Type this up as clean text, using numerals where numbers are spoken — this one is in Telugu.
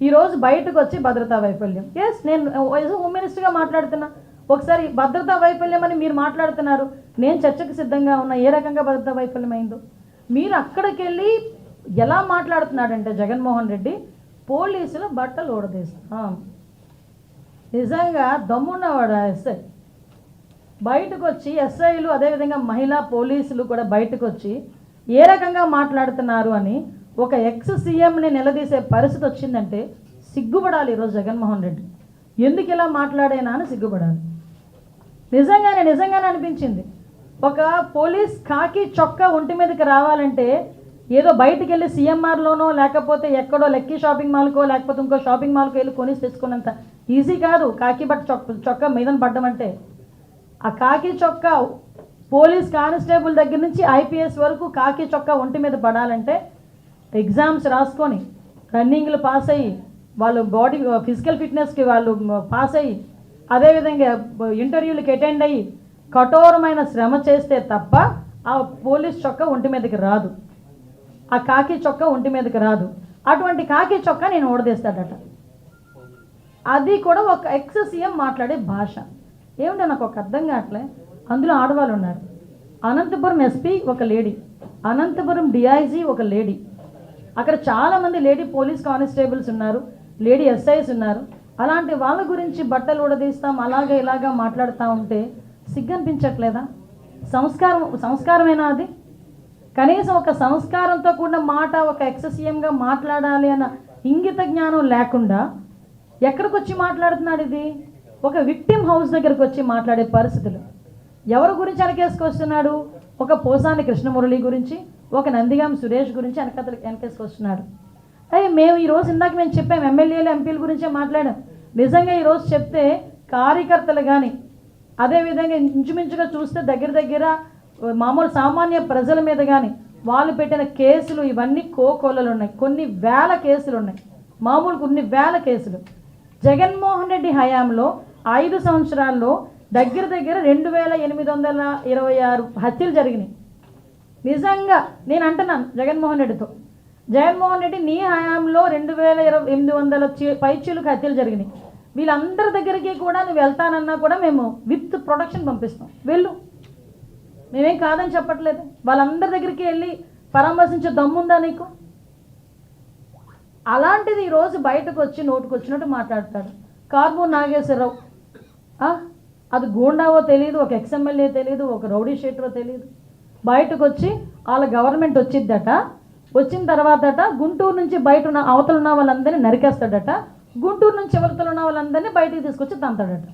ఈరోజు బయటకు వచ్చి భద్రతా వైఫల్యం. ఎస్, నేను హోమ్ మినిస్టర్గా మాట్లాడుతున్నా. ఒకసారి భద్రతా వైఫల్యం అని మీరు మాట్లాడుతున్నారు, నేను చర్చకు సిద్ధంగా ఉన్నా. ఏ రకంగా భద్రతా వైఫల్యం అయిందో మీరు అక్కడికి వెళ్ళి ఎలా మాట్లాడుతున్నాడంటే జగన్మోహన్ రెడ్డి పోలీసుల బట్టలు ఊడదీస్తాం. నిజంగా దమ్మున్నవాడు ఎస్ఐ బయటకు వచ్చి, ఎస్ఐలు అదేవిధంగా మహిళా పోలీసులు కూడా బయటకు వచ్చి ఏ రకంగా మాట్లాడుతున్నారు అని ఒక ఎక్స్ సీఎంని నిలదీసే పరిస్థితి వచ్చిందంటే సిగ్గుపడాలి ఈరోజు జగన్మోహన్ రెడ్డి. ఎందుకు ఇలా మాట్లాడేనా అని సిగ్గుపడాలి. నిజంగానే అనిపించింది. ఒక పోలీస్ కాకి చొక్కా ఒంటి మీదకి రావాలంటే ఏదో బయటికి వెళ్ళి సీఎంఆర్లోనో లేకపోతే ఎక్కడో లక్కీ షాపింగ్ మాల్కో లేకపోతే ఇంకో షాపింగ్ మాల్కో వెళ్ళి కొనేసి తెచ్చుకున్నంత ఈజీ కాదు కాకి చొక్కా మీదన పడ్డం అంటే. ఆ కాకి చొక్కా పోలీస్ కానిస్టేబుల్ దగ్గర నుంచి ఐపీఎస్ వరకు కాకి చొక్కా ఒంటి మీద పడాలంటే ఎగ్జామ్స్ రాసుకొని రన్నింగ్లు పాస్ అయ్యి వాళ్ళు బాడీ ఫిజికల్ ఫిట్నెస్కి వాళ్ళు పాస్ అయ్యి అదేవిధంగా ఇంటర్వ్యూలకి అటెండ్ అయ్యి కఠోరమైన శ్రమ చేస్తే తప్ప ఆ పోలీస్ చొక్కా ఒంటి మీదకి రాదు, ఆ కాకి చొక్కా ఒంటి మీదకి రాదు. అటువంటి కాకి చొక్కా నేను ఓడదీస్తాడట. అది కూడా ఒక ఎక్స్ సీఎం మాట్లాడే భాష ఏమిటో నాకు ఒక అర్థం కావట్లే. అందులో ఆడవాళ్ళు ఉన్నారు. అనంతపురం ఎస్పీ ఒక లేడీ, అనంతపురం డిఐజీ ఒక లేడీ, అక్కడ చాలామంది లేడీ పోలీస్ కానిస్టేబుల్స్ ఉన్నారు, లేడీ ఎస్ఐస్ ఉన్నారు. అలాంటి వాళ్ళ గురించి బట్టలు ఊడదీస్తాం అలాగే ఇలాగా మాట్లాడుతూ ఉంటే సిగ్గనిపించట్లేదా? సంస్కారమేనా అది? కనీసం ఒక సంస్కారంతో కూడిన మాట ఒక ఎక్స్ సీఎంగా మాట్లాడాలి అన్న ఇంగిత జ్ఞానం లేకుండా ఎక్కడికి వచ్చి మాట్లాడుతున్నాడు? ఇది ఒక విక్టిమ్ హౌస్ దగ్గరకు వచ్చి మాట్లాడే పరిస్థితులు. ఎవరి గురించి వెనకేసుకొస్తున్నాడు? ఒక పోసాని కృష్ణమురళి గురించి, ఒక నందిగాం సురేష్ గురించి వెనకేసుకొస్తున్నాడు. మేము ఈరోజు ఇందాక మేము చెప్పాం, ఎమ్మెల్యేలు ఎంపీల గురించే మాట్లాడాం. నిజంగా ఈరోజు చెప్తే కార్యకర్తలు కానీ అదేవిధంగా ఇంచుమించుగా చూస్తే దగ్గర మామూలు సామాన్య ప్రజల మీద కానీ వాళ్ళు పెట్టిన కేసులు ఇవన్నీ కోకొల్లలు ఉన్నాయి. కొన్ని వేల కేసులు ఉన్నాయి, మామూలు కొన్ని వేల కేసులు. జగన్మోహన్ రెడ్డి హయాంలో 5 సంవత్సరాల్లో దగ్గర 2826 హత్యలు జరిగినాయి. నిజంగా నేను అంటున్నాను జగన్మోహన్ రెడ్డితో, జగన్మోహన్ రెడ్డి నీ హయాంలో 2800 పైచీలకు హత్యలు జరిగినాయి. వీళ్ళందరి దగ్గరికి కూడా నువ్వు వెళ్తానన్నా కూడా మేము విత్ ప్రొటెక్షన్ పంపిస్తాం, వెళ్ళు, మేమేం కాదని చెప్పట్లేదు. వాళ్ళందరి దగ్గరికి వెళ్ళి పరామర్శించే దమ్ముందా నీకు? అలాంటిది ఈరోజు బయటకు వచ్చి నోటుకు వచ్చినట్టు మాట్లాడతాడు. కార్మూర్ నాగేశ్వరరావు, అది గూండావో తెలియదు, ఒక ఎక్స్ఎమ్మెల్యే తెలియదు, ఒక రౌడీ షీటరో తెలియదు, బయటకు వచ్చి వాళ్ళ గవర్నమెంట్ వచ్చిద్దట, వచ్చిన తర్వాతట గుంటూరు నుంచి బయట ఉన్న అవతలు ఉన్న వాళ్ళందరినీ నరికేస్తాడట, గుంటూరు నుంచి చివరితలు ఉన్న వాళ్ళందరినీ బయటికి తీసుకొచ్చి తంతాడట.